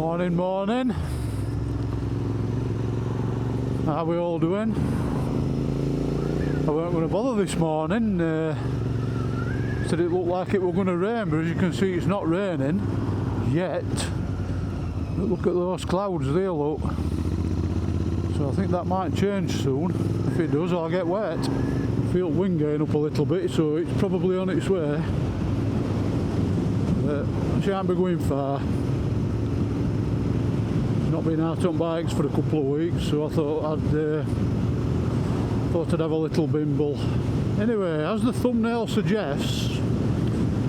Morning, morning. How are we all doing? I weren't going to bother this morning. Said it looked like it were going to rain, but as you can see it's not raining yet. But look at those clouds there, look. So I think that might change soon. If it does, I'll get wet. I feel wind going up a little bit, so it's probably on its way. But I shan't be going far. Not been out on bikes for a couple of weeks, so I thought I'd have a little bimble. Anyway, as the thumbnail suggests,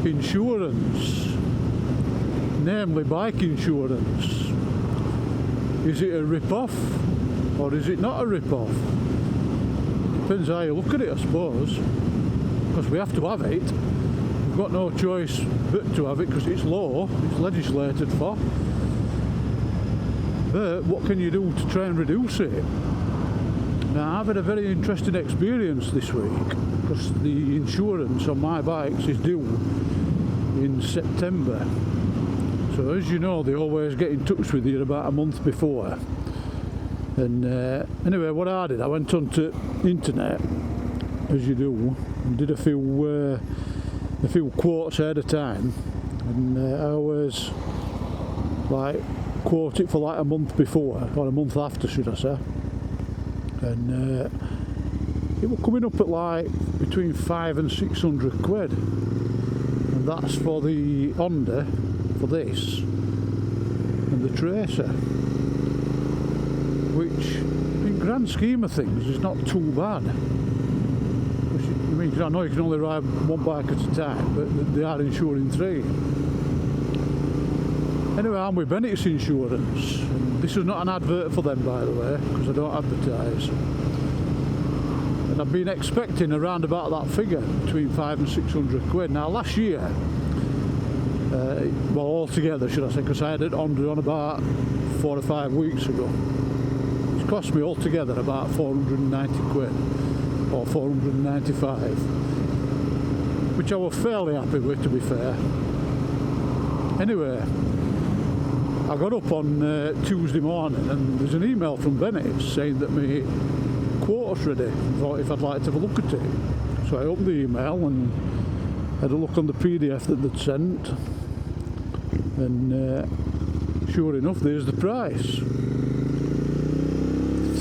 insurance, namely bike insurance. Is it a rip-off or is it not a rip-off? Depends how you look at it, I suppose, because we have to have it. We've got no choice but to have it because it's law, it's legislated for. But what can you do to try and reduce it? Now, I've had a very interesting experience this week because the insurance on my bikes is due in September. So as you know, they always get in touch with you about a month before. And anyway, what I did, I went onto internet, as you do, and did a few quotes ahead of time. And I always quote it for like a month before, or a month after, should I say. And it was coming up at like between 500 and 600 quid, and that's for the Honda, for this, and the Tracer, which in grand scheme of things is not too bad. I know you can only ride one bike at a time, but they are insuring 3. Anyway, I'm with Bennett's Insurance. This is not an advert for them, by the way, because I don't advertise. And I've been expecting around about that figure, between 500 and 600 quid. Now, last year, well, altogether, should I say, because I had it on about 4 or 5 weeks ago. It's cost me altogether about 490 quid, or 495, which I was fairly happy with, to be fair. Anyway, I got up on Tuesday morning and there's an email from Bennett saying that my quote's ready, if I'd like to have a look at it. So I opened the email and had a look on the PDF that they'd sent, and sure enough, there's the price.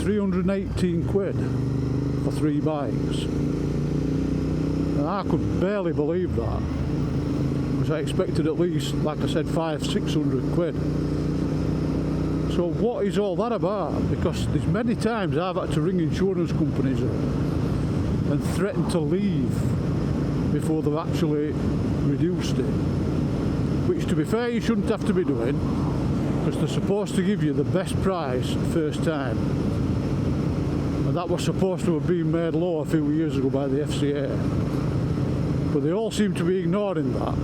318 quid for 3 bikes. And I could barely believe that, because I expected at least, like I said, 500-600 quid. So what is all that about? Because there's many times I've had to ring insurance companies up and threaten to leave before they've actually reduced it, which, to be fair, you shouldn't have to be doing, because they're supposed to give you the best price first time, and that was supposed to have been made law a few years ago by the FCA, but they all seem to be ignoring that.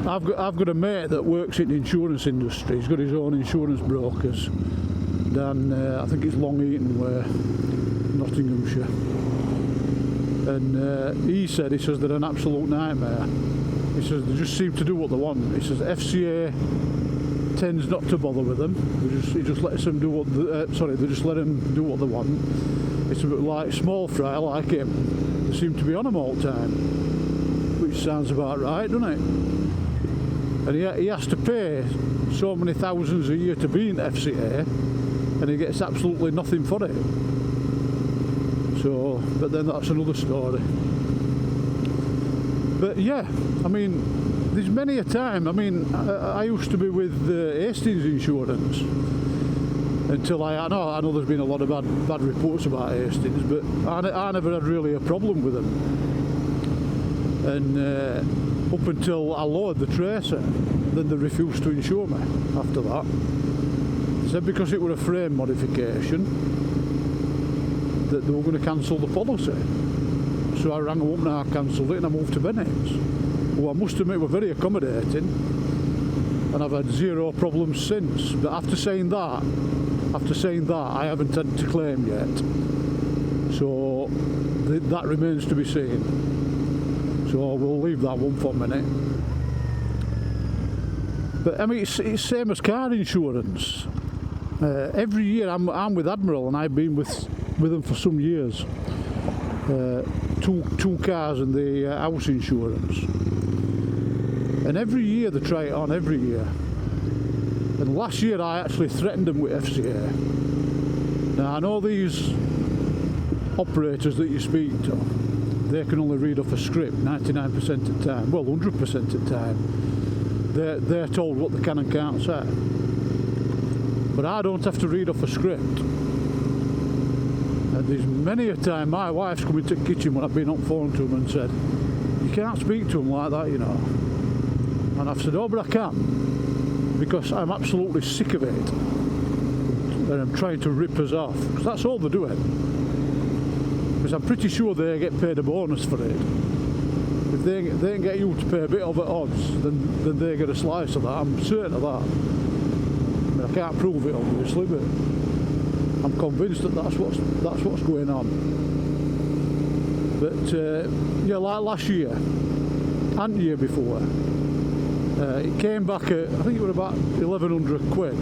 I've got a mate that works in the insurance industry. He's got his own insurance brokers down, I think it's Long Eaton way, Nottinghamshire. And he says they're an absolute nightmare. He says they just seem to do what they want. He says FCA tends not to bother with them. He just lets them do what they just let them do what they want. It's a bit like small fry like him. They seem to be on them all the time, which sounds about right, doesn't it? And he has to pay so many thousands a year to be in FCA, and he gets absolutely nothing for it. So, but then that's another story. But yeah, I mean, there's many a time. I mean, I used to be with Hastings Insurance until I know there's been a lot of bad reports about Hastings, but I never had really a problem with them. And up until I lowered the Tracer, then they refused to insure me after that. They said because it was a frame modification that they were going to cancel the policy. So I rang them up and I cancelled it and I moved to Bennett's, who I must admit were very accommodating, and I've had zero problems since. But after saying that, I haven't had to claim yet. So that remains to be seen. So we'll leave that one for a minute. But I mean, it's same as car insurance. Every year I'm with Admiral, and I've been with them for some years. Two cars and the house insurance. And every year they try it on, every year. And last year I actually threatened them with FCA. Now I know these operators that you speak to, they can only read off a script 99% of the time, well 100% of the time. They're told what they can and can't say. But I don't have to read off a script. And there's many a time my wife's come into the kitchen when I've been on phone to them and said, you can't speak to them like that, you know. And I've said, oh, but I can, because I'm absolutely sick of it. And I'm trying to rip us off, because that's all they're doing. Because I'm pretty sure they get paid a bonus for it. If they can get you to pay a bit of it odds, then they get a slice of that. I'm certain of that. I mean, I can't prove it obviously, but I'm convinced that that's what's going on. But yeah, like last year and the year before, it came back at, I think it was about 1,100 quid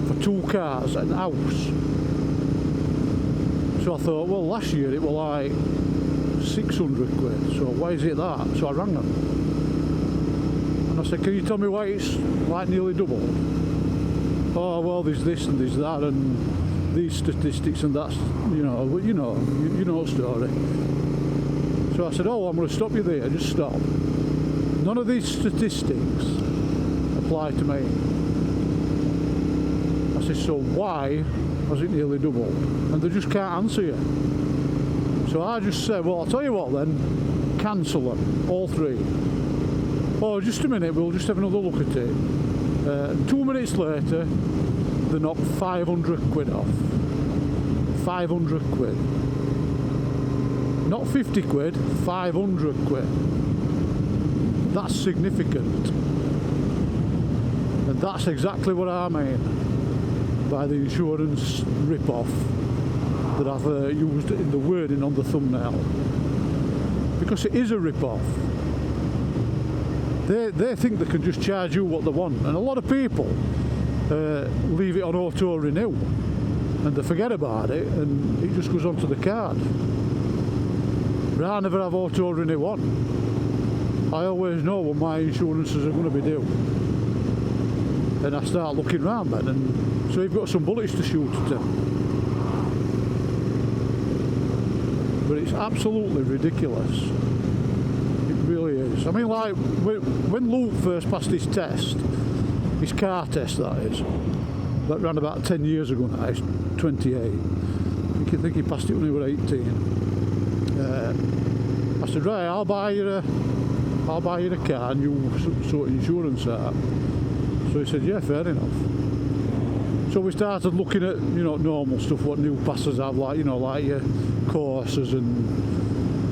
for 2 cars and a house. So I thought, well, last year it was like 600 quid, so why is it that? So I rang them and I said, can you tell me why it's like nearly doubled? Oh, well, there's this and there's that and these statistics and that's, you know the story. So I said, oh, I'm going to stop you there, just stop. None of these statistics apply to me. I said, so why has it nearly doubled? And they just can't answer you. So I just said, well, I'll tell you what then, cancel them, all 3. Oh, just a minute, we'll just have another look at it. 2 minutes later, they knocked 500 quid off. 500 quid. Not 50 quid, 500 quid. That's significant. And that's exactly what I mean by the insurance rip-off that I've used in the wording on the thumbnail. Because it is a rip-off. They think they can just charge you what they want, and a lot of people leave it on auto renew and they forget about it and it just goes onto the card. But I never have auto renew on. I always know when my insurances are going to be due, and I start looking round then, and so you've got some bullets to shoot at them. But it's absolutely ridiculous. It really is. I mean, like when Luke first passed his test, his car test that is, that ran about 10 years ago now, he's 28. I think he passed it when he was 18. I said, right, I'll buy you a car and you sort insurance out. So he said, yeah, fair enough. So we started looking at, normal stuff, what new passers have, like, like your Corsas and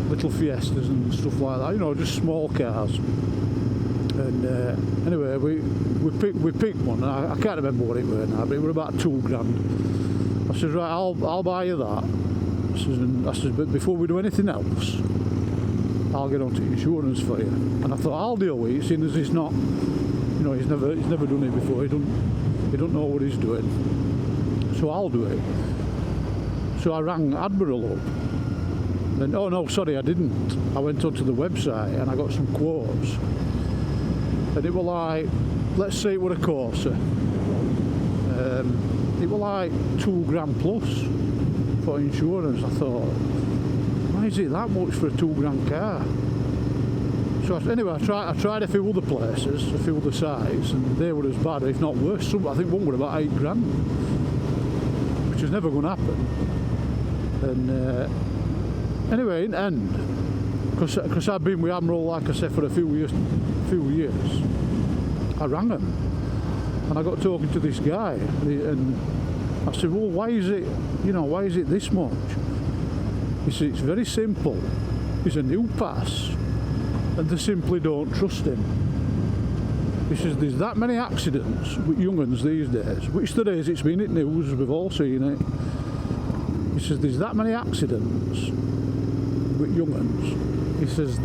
little Fiestas and stuff like that, just small cars. And anyway, we picked one, and I can't remember what it were now, but it was about £2,000. I said, right, I'll buy you that. I said, but before we do anything else, I'll get onto insurance for you. And I thought, I'll deal with it, seeing as he's not, he's never done it before. He don't know what he's doing. So I'll do it. So I rang Admiral up. And oh no, sorry, I didn't. I went onto the website and I got some quotes. And it was like, let's say it were a Corsa. It was like £2,000 plus for insurance. I thought, why is it that much for a £2,000 car? So anyway, I tried a few other places, a few other sites, and they were as bad, if not worse. I think one were about £8,000, which is never going to happen. And anyway, in the end, because I've been with Admiral, like I said, for a few years, I rang him, and I got talking to this guy, and I said, well, why is it this much? He said, it's very simple. It's a new pass, and they simply don't trust him. He says, there's that many accidents with young'uns these days, which there is, it's been in the news, we've all seen it. He says, there's that many accidents with young'uns. He says,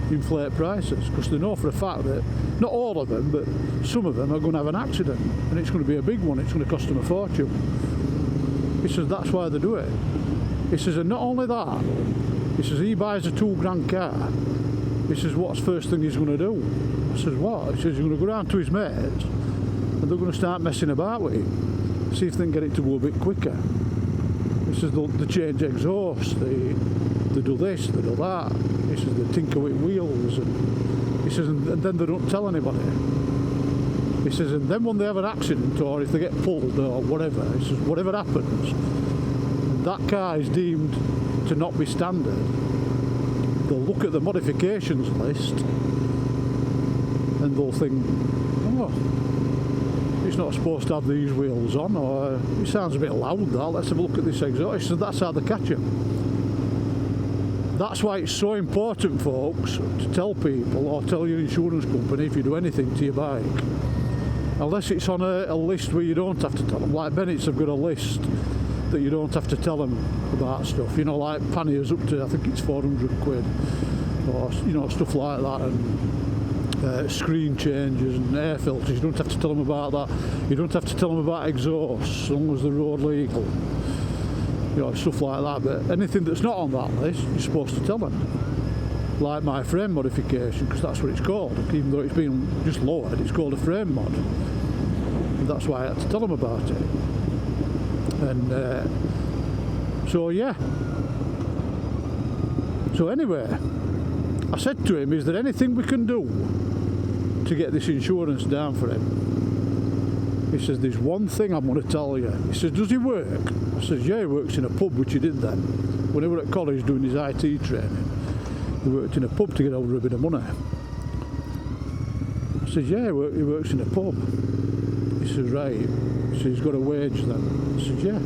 inflate prices, because they know for a fact that not all of them, but some of them are going to have an accident, and it's going to be a big one. It's going to cost them a fortune. He says that's why they do it. He says, and not only that, he says he buys a £2,000 car. He says, what's the first thing he's going to do? I says, what? He says he's going to go round to his mates and they're going to start messing about with it, see if they can get it to go a bit quicker. He says they change exhaust, they do this, they do that. He says they tinker with wheels, and he says, and then they don't tell anybody. He says, and then when they have an accident or if they get pulled or whatever, he says, whatever happens, and that car is deemed to not be standard, they'll look at the modifications list and they'll think, oh, it's not supposed to have these wheels on, or it sounds a bit loud that, let's have a look at this exhaust. So that's how they catch them. That's why it's so important, folks, to tell people or tell your insurance company if you do anything to your bike, unless it's on a list where you don't have to tell them. Like Bennett's have got a list that you don't have to tell them about stuff, you know, like panniers up to, I think it's 400 quid, or, you know, stuff like that, and screen changes and air filters. You don't have to tell them about that. You don't have to tell them about exhaust, as long as they're road legal, you know, stuff like that. But anything that's not on that list, you're supposed to tell them. Like my frame modification, because that's what it's called, even though it's been just lowered, it's called a frame mod, and that's why I had to tell them about it. And so yeah, so anyway, I said to him, is there anything we can do to get this insurance down for him? He says, there's one thing I'm going to tell you. He says, does he work? I says, yeah, he works in a pub, which he did then. When he was at college doing his IT training, he worked in a pub to get over a bit of money. I says, yeah, he works in a pub. He says, right. He says, he's got a wage then. I says, yeah,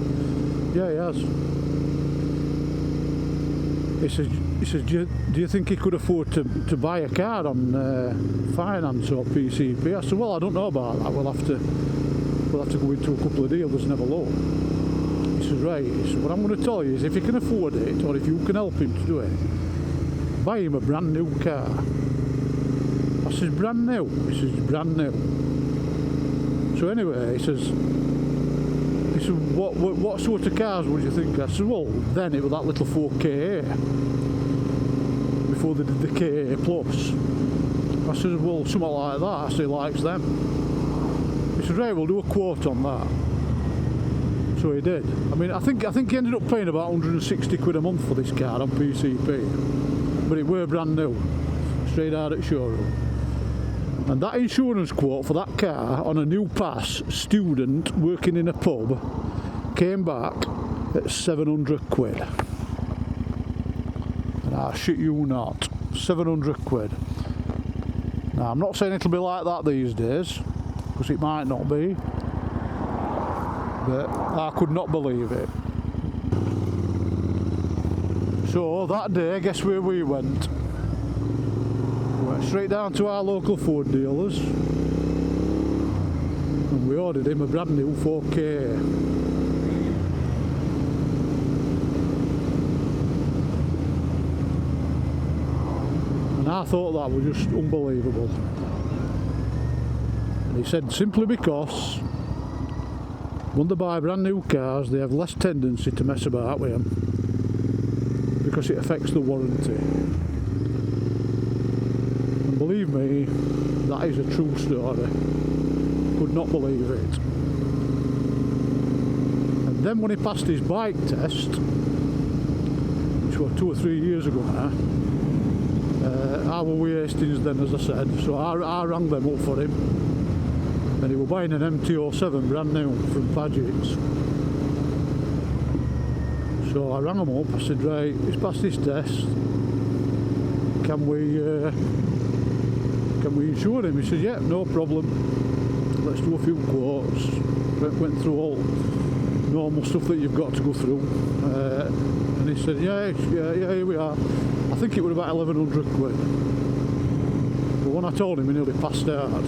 he has. He says, do you think he could afford to buy a car on finance or PCP? I said, well, I don't know about that. We'll have to go into a couple of deals and have a look. He says, right. He says, what I'm going to tell you is, if he can afford it, or if you can help him to do it, buy him a brand new car. I says, brand new? He says, brand new. So anyway, he says, what sort of cars would you think? I said, well, then it was that little 4KA, before they did the KA Plus. I said, well, something like that. I said, he likes them. He said, right, we'll do a quote on that. So he did. I mean, I think he ended up paying about 160 quid a month for this car on PCP, but it were brand new, straight out at showroom. And that insurance quote for that car on a new pass student working in a pub came back at 700 quid. And I shit you not, 700 quid. Now, I'm not saying it'll be like that these days, because it might not be, but I could not believe it. So that day, guess where we went? We went straight down to our local Ford dealers, and we ordered him a brand new 4K. And I thought that was just unbelievable. And he said simply because when they buy brand new cars, they have less tendency to mess about with them, because it affects the warranty. And believe me, that is a true story. Could not believe it. And then when he passed his bike test, which was 2 or 3 years ago now, I was with Hastings then, as I said, so I rang them up for him, and he was buying an MT-07 brand new from Paget's. So I rang him up, I said, right, he's passed his test, can we insure him? He said, yeah, no problem, let's do a few quotes. Went through all normal stuff that you've got to go through, and he said, yeah, here we are. I think it was about 1,100 quid. But when I told him, he nearly passed out.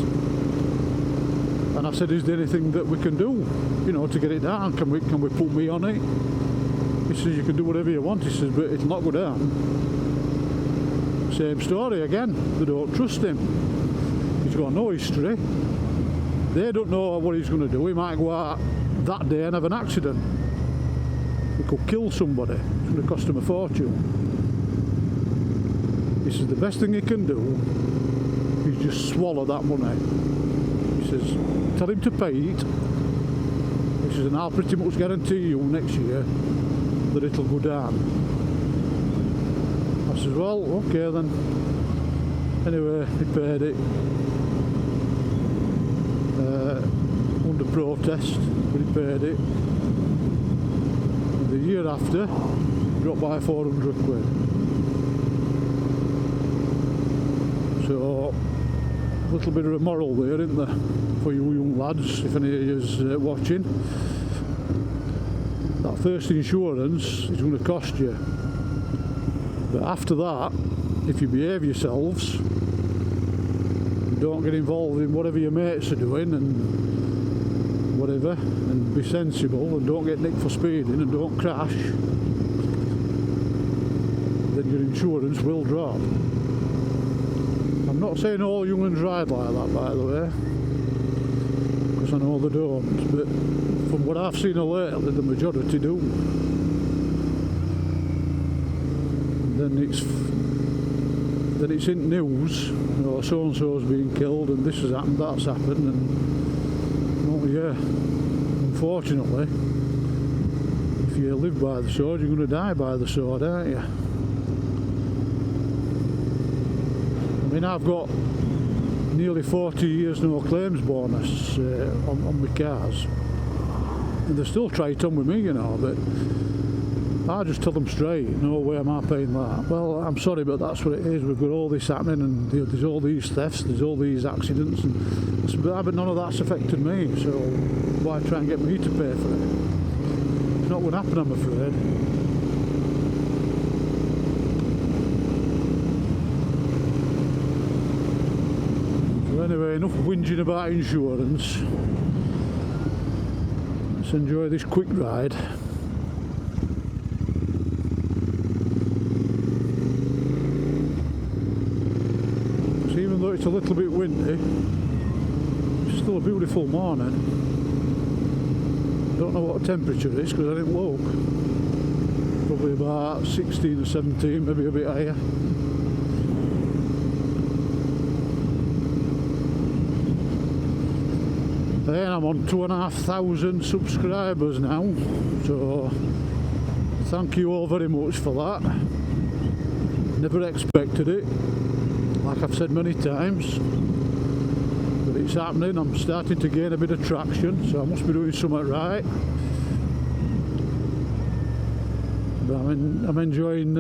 And I said, is there anything that we can do, you know, to get it down? Can we put me on it? He says, you can do whatever you want. He says, but it'll not go down. Same story again, they don't trust him. He's got no history. They don't know what he's going to do. He might go out that day and have an accident. He could kill somebody. It's going to cost him a fortune. He says the best thing he can do is just swallow that money. He says, tell him to pay it. He says, and I'll pretty much guarantee you next year that it'll go down. I says, well, okay then. Anyway, he paid it. Under protest, but he paid it. And the year after, dropped by 400 quid. So, a little bit of a moral there, isn't there, for you young lads, if any of you's watching. That first insurance is going to cost you. But after that, if you behave yourselves, don't get involved in whatever your mates are doing and whatever, and be sensible and don't get nicked for speeding and don't crash, then your insurance will drop. I'm not saying all young uns ride like that, by the way, because I know they don't, but from what I've seen lately, the majority do. And then it's in news, you know, so and so's been killed and this has happened, that's happened, and oh yeah, unfortunately, if you live by the sword, you're going to die by the sword, aren't you? I mean, I've got nearly 40 years no claims bonus on my cars, and they still try it on with me, you know, but I just tell them straight, no way am I paying that. Well, I'm sorry, but that's what it is. We've got all this happening, and there's all these thefts, there's all these accidents, and but none of that's affected me, so why try and get me to pay for it? It's not going to happen, I'm afraid. So anyway, enough whinging about insurance. Let's enjoy this quick ride. Even though it's a little bit windy, it's still a beautiful morning. I don't know what the temperature is because I didn't look. Probably about 16 or 17, maybe a bit higher. Then I'm on 2,500 subscribers now, so thank you all very much for that. Never expected it. Like I've said many times, but it's happening. I'm starting to gain a bit of traction, so I must be doing something right. But I'm enjoying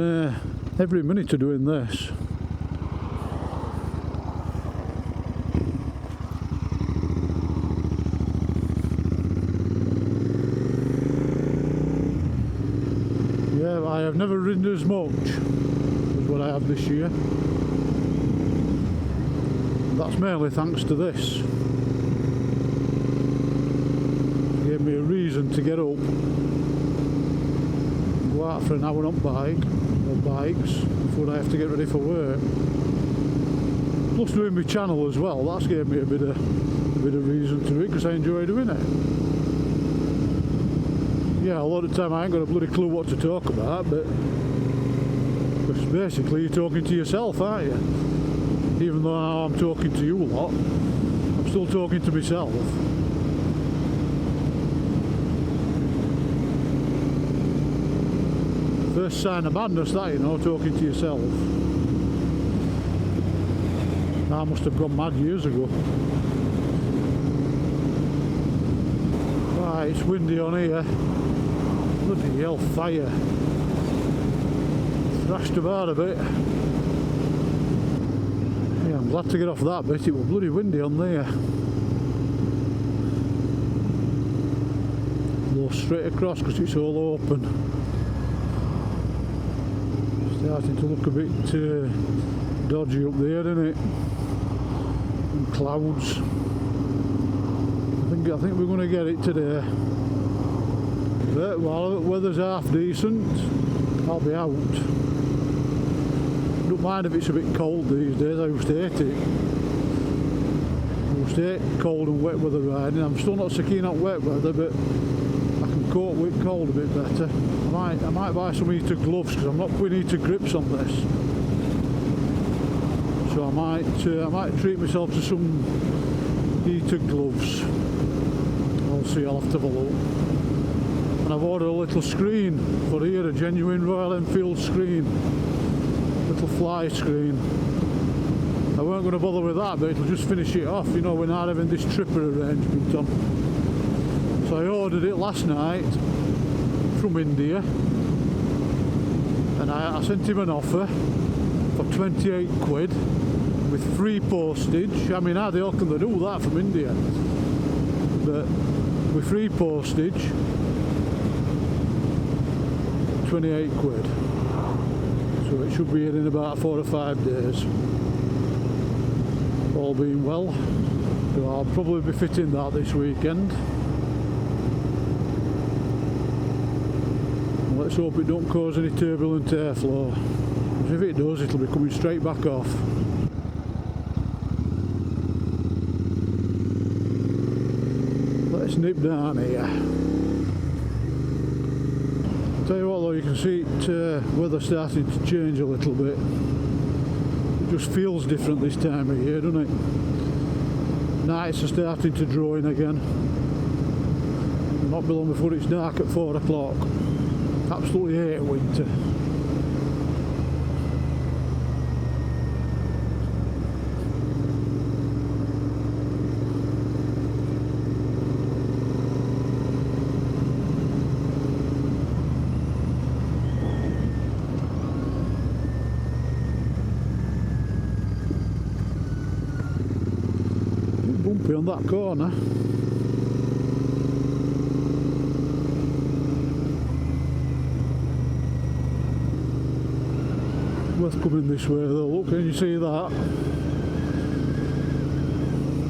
every minute of doing this. Yeah, I have never ridden as much as what I have this year. That's mainly thanks to this. It gave me a reason to get up, go out for an hour on bikes before I have to get ready for work. Plus doing my channel as well, that's gave me a bit of reason to do it because I enjoy doing it. Yeah, a lot of the time I ain't got a bloody clue what to talk about, but because basically you're talking to yourself, aren't you? Even though now I'm talking to you a lot, I'm still talking to myself. First sign of madness, that, you know, talking to yourself. I must have gone mad years ago. Right, it's windy on here. Bloody hell, fire. Thrashed about a bit. I'm glad to get off that bit, it was bloody windy on there. Go straight across because it's all open. Starting to look a bit dodgy up there, isn't it? And clouds. I think we're going to get it today. But while the weather's half decent, I'll be out. Up mind if it's a bit cold these days. I used to hate it. I used to hate cold and wet weather riding. I'm still not so keen on wet weather, but I can cope with cold a bit better. I might buy some heated gloves because I'm not putting heated grips on this. So I might treat myself to some heated gloves. I'll see. I'll have to have a look. And I've ordered a little screen for here, a genuine Royal Enfield screen, little fly screen. I weren't going to bother with that, but it'll just finish it off, you know, we're not having this tripper arrangement on. So I ordered it last night from India, and I sent him an offer for 28 quid with free postage. I mean, how the hell can they do that from India? But with free postage, 28 quid. So it should be here in about 4 or 5 days. All being well. So I'll probably be fitting that this weekend. And let's hope it don't cause any turbulent airflow. Because if it does, it'll be coming straight back off. Let's nip down here. Tell you what though, you can see it, weather starting to change a little bit. It just feels different this time of year, doesn't it? Nights are starting to draw in again. Not be long before it's dark at 4 o'clock. Absolutely hate winter. Bumpy on that corner. Worth coming this way though, look, can you see that?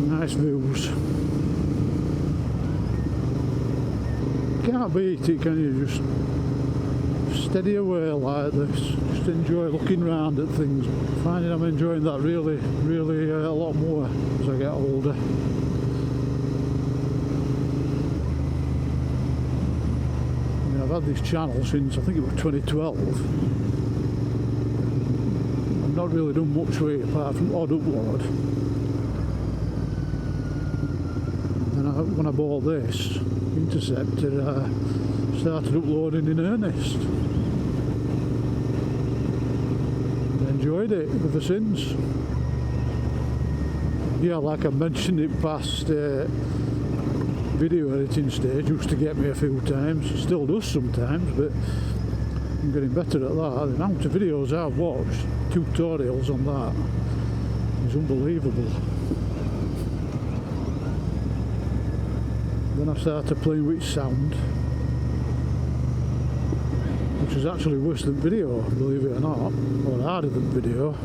Nice views. Can't beat it, can you? Just steady away like this. Just enjoy looking round at things. Finding I'm enjoying that really a lot more as I get older. I mean, I've had this channel since I think it was 2012. I've not really done much with it apart from odd upload. And when I bought this Interceptor, I started uploading in earnest. Enjoyed it ever since. Yeah, like I mentioned it past video editing stage used to get me a few times, still does sometimes, but I'm getting better at that. The amount of videos I've watched, tutorials on that, is unbelievable. Then I started playing with sound, which is actually worse than video, believe it or not, or harder than video.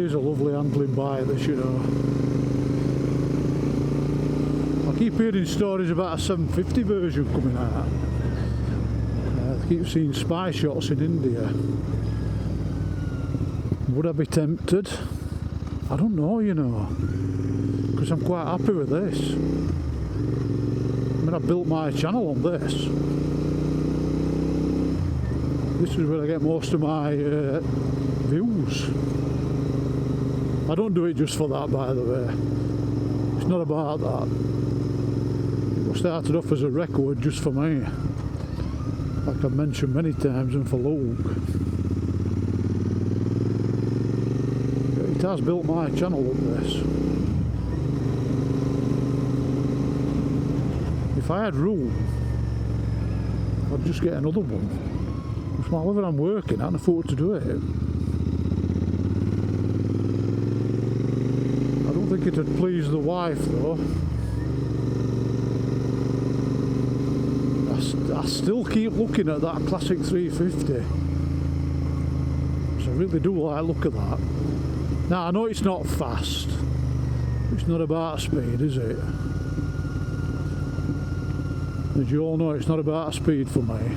A lovely handling bike, this, you know. I keep hearing stories about a 750 version coming out. I keep seeing spy shots in India. Would I be tempted? I don't know, you know, because I'm quite happy with this. I mean, I built my channel on this. This is where I get most of my views. I don't do it just for that, by the way. It's not about that. It started off as a record just for me, like I've mentioned many times, and for Luke. It has built my channel up this. If I had room, I'd just get another one. Just whatever I'm working, I can afford to do it. I don't think it'd please the wife though. I still keep looking at that classic 350. So I really do like the look of that. Now I know it's not fast. It's not about speed, is it? As you all know, it's not about speed for me.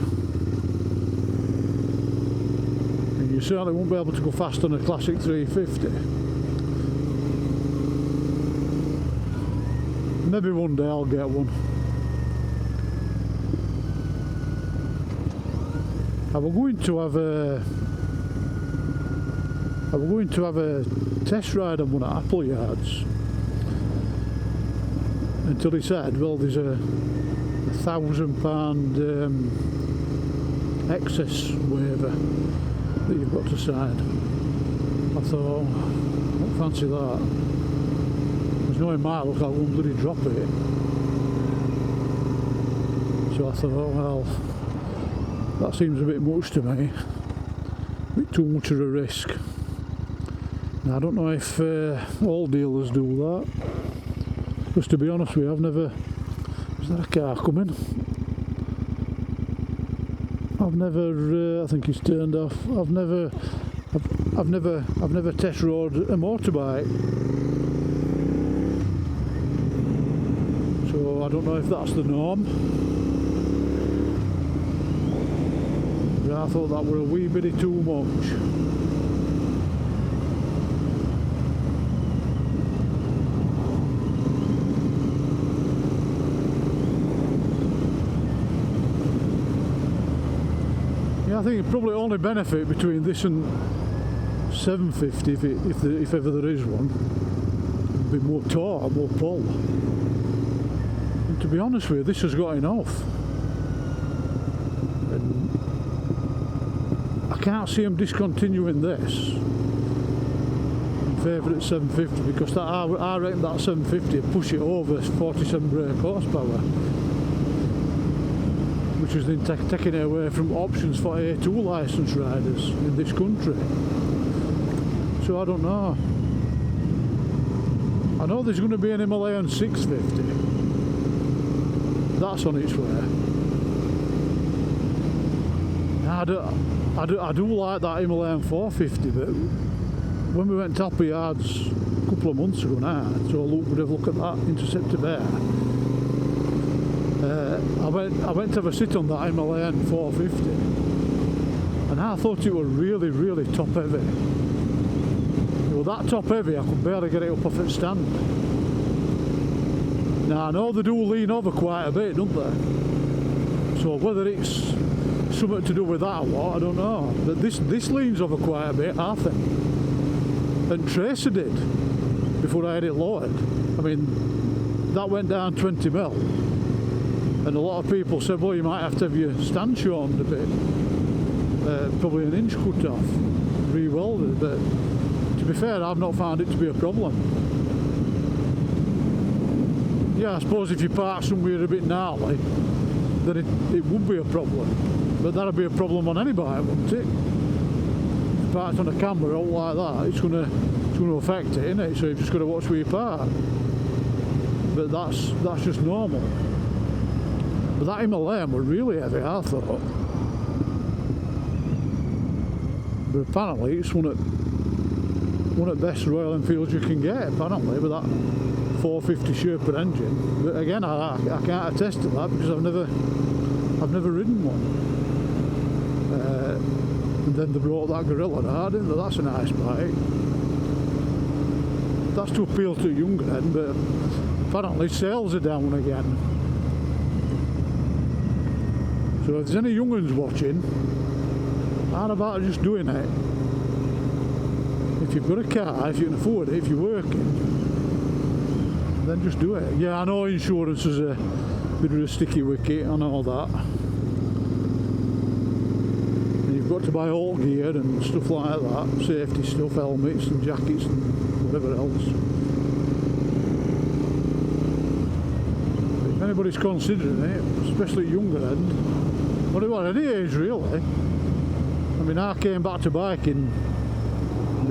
And you certainly won't be able to go fast on a classic 350. Maybe one day I'll get one. I was going to have a test ride on one at Appleyards until he said, well, there's a £1,000 excess waiver that you've got to sign. I thought, I don't fancy that. There's no in my look, I won't bloody drop it. So I thought, well, that seems a bit much to me, a bit too much of a risk. Now, I don't know if all dealers do that, because to be honest with you, I've never... Is there a car coming? I've never, I think he's turned off. I've never test rode a motorbike, so I don't know if that's the norm. But I thought that were a wee bit too much. I think it probably only benefit between this and 750 if ever there is one. It'd be more torque, more pull. And to be honest with you, this has got enough. And I can't see them discontinuing this in favour of 750 because that, I reckon that 750 will push it over 47 brake horsepower. Which is then taking it away from options for A2 licence riders in this country. So I don't know. I know there's going to be an Himalayan 650. That's on its way. I do like that Himalayan 450, but when we went to Appleyards a couple of months ago now, so look, we'd have a look at that Interceptor there. I went to have a sit on that Himalayan 450 and I thought it was really, really top heavy. It was that top heavy I could barely get it up off its stand. Now I know they do lean over quite a bit, don't they? So whether it's something to do with that or what, I don't know. But this leans over quite a bit, I think. And Tracer did before I had it lowered. I mean, that went down 20 mil. And a lot of people said, well, you might have to have your stand shortened a bit, probably an inch cut off, re-welded, but to be fair, I've not found it to be a problem. Yeah, I suppose if you park somewhere a bit gnarly, then it would be a problem, but that'd be a problem on any bike, wouldn't it? If you parked on a camera out like that, it's going to affect it, isn't it? So you've just got to watch where you park. But that's just normal. But that Himalayan were really heavy, I thought. But apparently it's one of the best Royal Enfields you can get, apparently, with that 450 Sherpa engine. But again, I can't attest to that because I've never ridden one. And then they brought that Gorilla out, didn't they? That's a nice bike. That's to appeal to a younger end, but apparently sales are down again. So if there's any young ones watching, how about just doing it? If you've got a car, if you can afford it, if you're working, then just do it. Yeah, I know insurance is a bit of a sticky wicket, I know that. And you've got to buy all gear and stuff like that, safety stuff, helmets and jackets and whatever else. If anybody's considering it, especially younger end, well, at any age really, mean, I came back to biking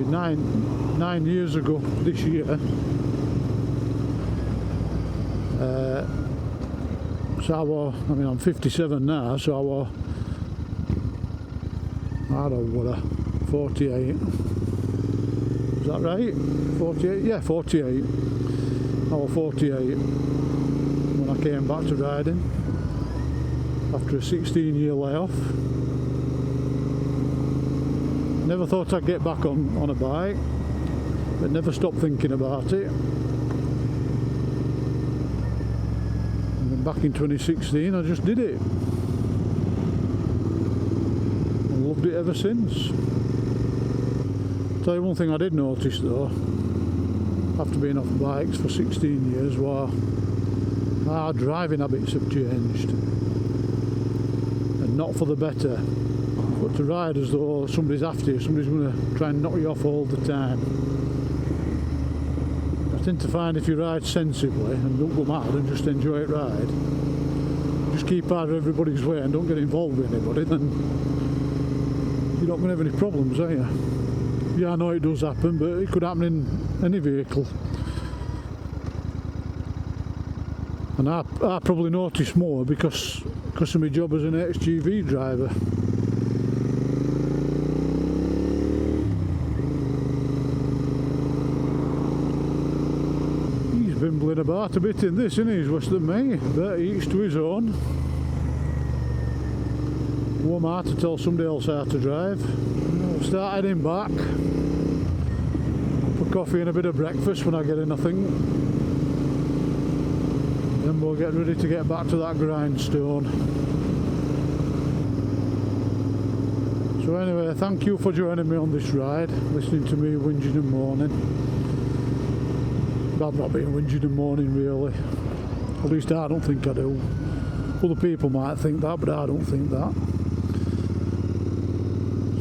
nine years ago this year. So I'm 57 now, so I don't know, 48. Is that right? 48? Yeah, 48. I was 48 when I came back to riding after a 16-year layoff. Never thought I'd get back on a bike, but never stopped thinking about it. And then back in 2016 I just did it. And loved it ever since. Tell you one thing I did notice though, after being off bikes for 16 years, was our driving habits have changed. And not for the better. But to ride as though somebody's after you, somebody's going to try and knock you off all the time. I tend to find if you ride sensibly and don't go mad and just enjoy it ride, just keep out of everybody's way and don't get involved with anybody, then you're not going to have any problems, are you? Yeah, I know it does happen, but it could happen in any vehicle. And I probably notice more because of my job as an HGV driver. He's bimbling about a bit in this, isn't he? He's worse than me, but each to his own. Who am I to tell somebody else how to drive? I'll start heading back for coffee and a bit of breakfast when I get in, I think. Then we'll get ready to get back to that grindstone. So anyway, thank you for joining me on this ride, listening to me whinging and moaning. But I'm not being whinging and moaning really. At least I don't think I do. Other people might think that, but I don't think that.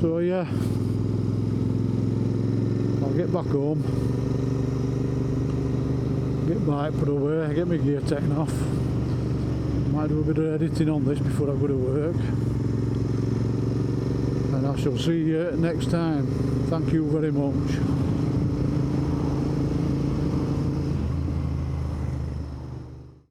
So yeah, I'll get back home, get bike put away, get my gear taken off. Might do a bit of editing on this before I go to work. And I shall see you next time. Thank you very much.